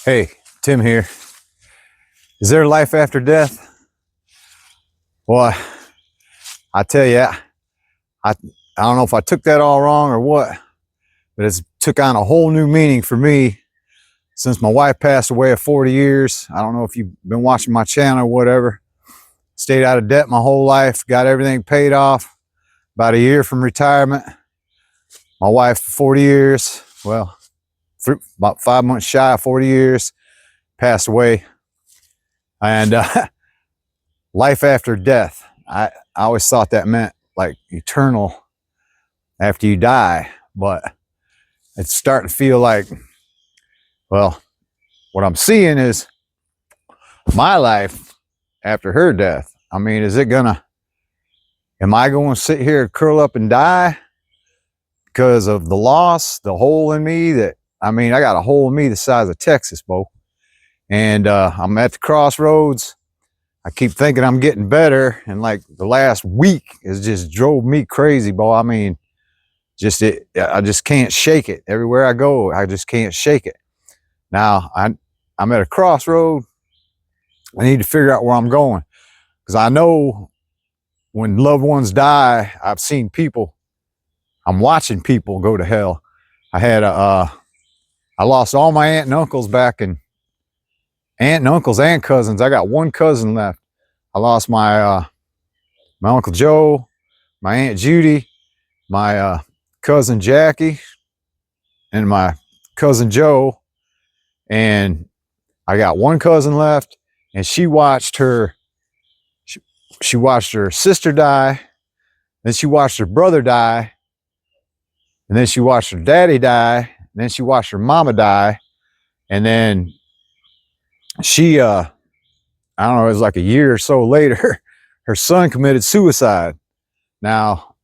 Hey, Tim here. Is there life after death? Well, I tell you, I don't know if I took that all wrong or what, but it's took on a whole new meaning for me since my wife passed away at 40 years. I don't know if you've been watching my channel or whatever. Stayed out of debt my whole life, got everything paid off. About a year from retirement. My wife, 40 years, well, about 5 months shy of 40 years, passed away. And life after death. I always thought that meant like eternal after you die, but it's starting to feel like, well, what I'm seeing is my life after her death. I mean, am I going to sit here and curl up and die because of the loss, the hole in me I got a hole in me the size of Texas, Bo. And I'm at the crossroads. I keep thinking I'm getting better, and like the last week has just drove me crazy, Bo. I mean, I just can't shake it. Everywhere I go, I just can't shake it. Now I'm at a crossroad. I need to figure out where I'm going, because I know when loved ones die, I'm watching people go to hell. I lost all my aunt and uncles and cousins. I got one cousin left. I lost my Uncle Joe, my Aunt Judy, my cousin Jackie, and my cousin Joe. And I got one cousin left, and she watched her sister die, then she watched her brother die, and then she watched her daddy die, and then she watched her mama die, and then I don't know, it was like a year or so later, her son committed suicide. Now,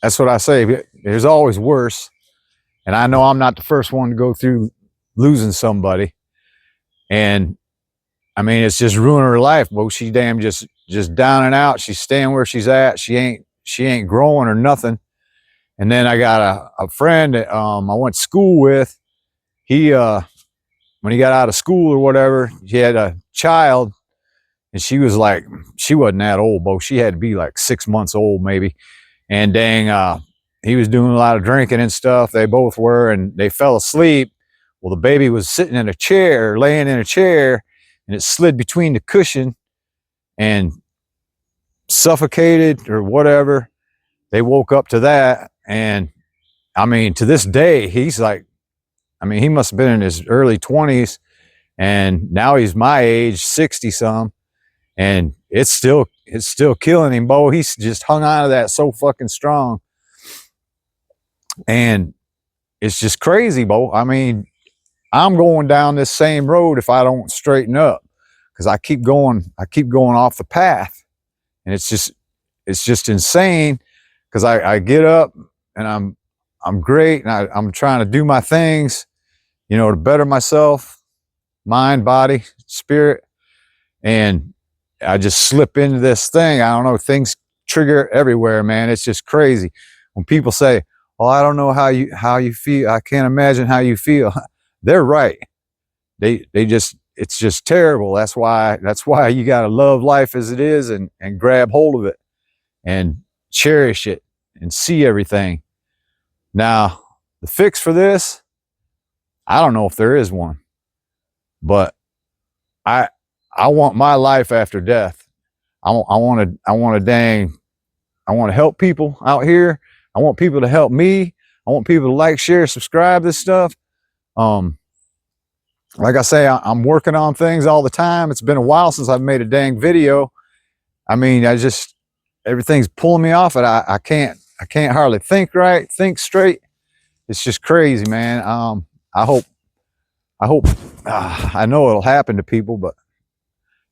that's what I say. There's always worse. And I know I'm not the first one to go through losing somebody. And I mean, it's just ruining her life, but she's damn just down and out. She's staying where she's at. She ain't growing or nothing. And then I got a friend that I went to school with. He when he got out of school or whatever, he had a child. And she wasn't that old, Bo. She had to be like 6 months old, maybe. And dang, he was doing a lot of drinking and stuff. They both were, and they fell asleep. Well, the baby was laying in a chair, and it slid between the cushion and suffocated or whatever. They woke up to that. And I mean, to this day, he must have been in his early 20s, and now he's my age, 60 some. And it's still killing him, Bo. He's just hung on to that so fucking strong. And it's just crazy, Bo. I mean, I'm going down this same road if I don't straighten up, because I keep going off the path. And it's just insane, because I get up and I'm great, and I'm trying to do my things, to better myself, mind, body, spirit. And I just slip into this thing. I don't know, things trigger everywhere, man. It's just crazy. When people say, "Oh, I don't know how you feel. I can't imagine how you feel." They're right. It's just terrible. That's why you got to love life as it is, and grab hold of it and cherish it and see everything. Now, the fix for this, I don't know if there is one, but I want my life after death. I want to help people out here. I want people to help me. I want people to like, share, subscribe this stuff. Like I say, I'm working on things all the time. It's been a while since I've made a dang video. I mean, everything's pulling me off it. I can't hardly think straight. It's just crazy, man. I hope, I know it'll happen to people, but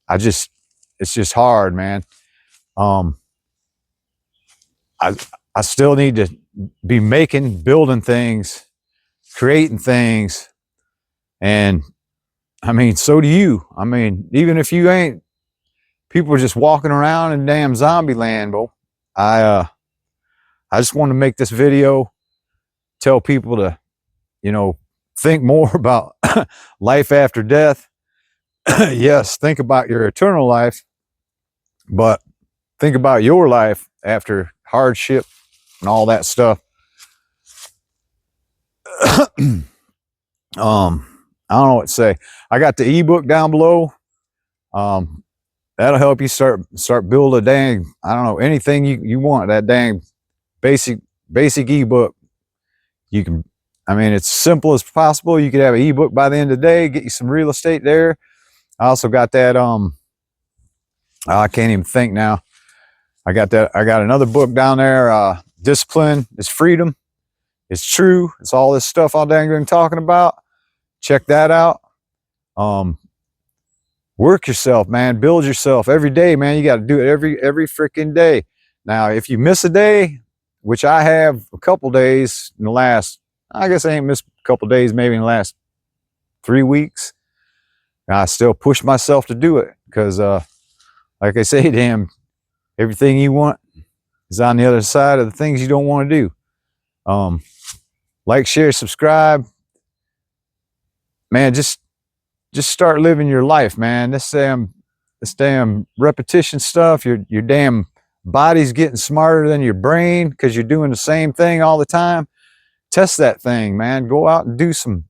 it's just hard, man. I still need to be building things, creating things. And I mean, so do you. I mean, even if you ain't, people are just walking around in damn zombie land, bro. I just want to make this video, tell people to, think more about life after death. Yes, think about your eternal life, but think about your life after hardship and all that stuff. I don't know what to say. I got the ebook down below. That'll help you start build a dang, I don't know, anything you want. That dang basic ebook. You can, I mean, it's simple as possible. You could have an ebook by the end of the day, get you some real estate there. I also got that, I can't even think now. I got another book down there, Discipline is Freedom. It's true. It's all this stuff all dang been talking about. Check that out. Work yourself, man. Build yourself every day, man. You got to do it every freaking day. Now, if you miss a day, which I have a couple days in the last, I guess I ain't missed a couple days, maybe in the last 3 weeks, I still push myself to do it because, like I say, damn, everything you want is on the other side of the things you don't want to do. Like, share, subscribe. Man, just start living your life, man. This damn repetition stuff, your damn body's getting smarter than your brain because you're doing the same thing all the time. Test that thing, man. Go out and do some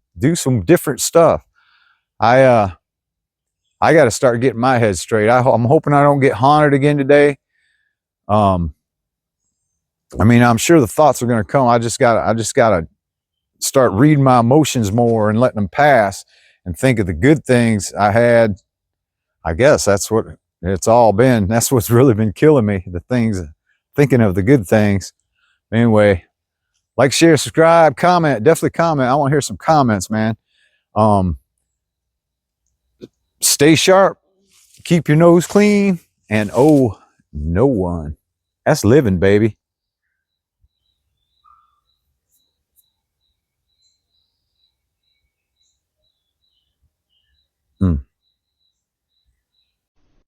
different stuff. I got to start getting my head straight. I'm hoping I don't get haunted again today. I mean, I'm sure the thoughts are going to come. I just gotta start reading my emotions more and letting them pass and think of the good things I had. I guess that's what it's all been. That's what's really been killing me. The things, thinking of the good things. Anyway, like, share, subscribe, comment, definitely comment. I want to hear some comments, man. Stay sharp, keep your nose clean, and owe no one. That's living, baby.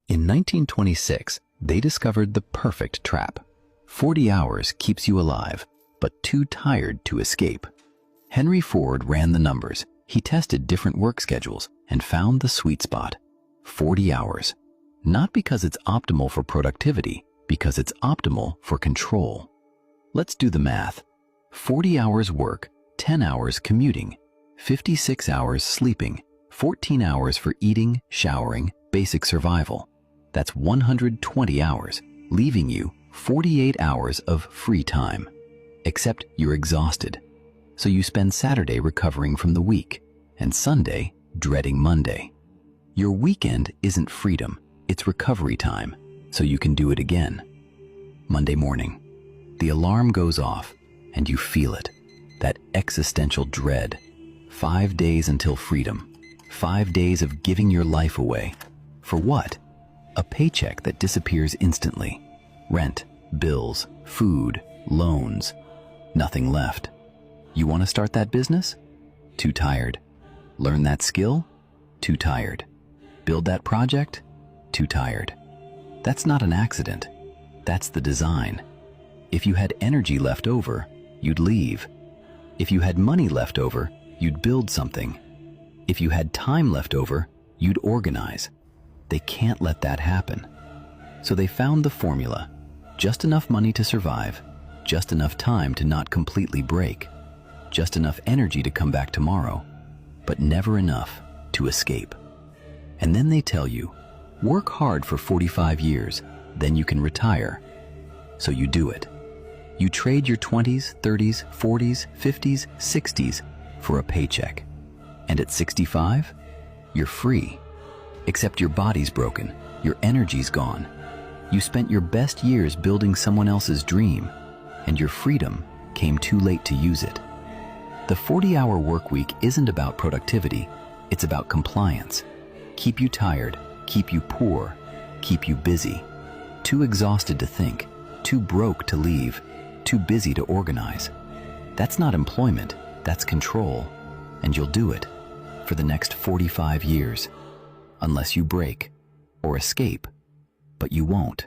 In 1926, they discovered the perfect trap. 40 hours keeps you alive, but too tired to escape. Henry Ford ran the numbers. He tested different work schedules and found the sweet spot. 40 hours. Not because it's optimal for productivity, because it's optimal for control. Let's do the math. 40 hours work, 10 hours commuting, 56 hours sleeping, 14 hours for eating, showering, basic survival. That's 120 hours, leaving you 48 hours of free time. Except you're exhausted. So you spend Saturday recovering from the week and Sunday dreading Monday. Your weekend isn't freedom, it's recovery time, so you can do it again. Monday morning, the alarm goes off and you feel it, that existential dread. 5 days until freedom, 5 days of giving your life away. For what? A paycheck that disappears instantly. Rent, bills, food, loans. Nothing left. You want to start that business? Too tired. Learn that skill? Too tired. Build that project? Too tired. That's not an accident. That's the design. If you had energy left over, you'd leave. If you had money left over, you'd build something. If you had time left over, you'd organize. They can't let that happen. So they found the formula. Just enough money to survive, just enough time to not completely break, just enough energy to come back tomorrow, but never enough to escape. And then they tell you, work hard for 45 years, then you can retire. So you do it. You trade your 20s, 30s, 40s, 50s, 60s for a paycheck. And at 65, you're free. Except your body's broken, your energy's gone. You spent your best years building someone else's dream, and your freedom came too late to use it. The 40-hour work week isn't about productivity, it's about compliance. Keep you tired, keep you poor, keep you busy. Too exhausted to think, too broke to leave, too busy to organize. That's not employment, that's control. And you'll do it for the next 45 years. Unless you break or escape, but you won't.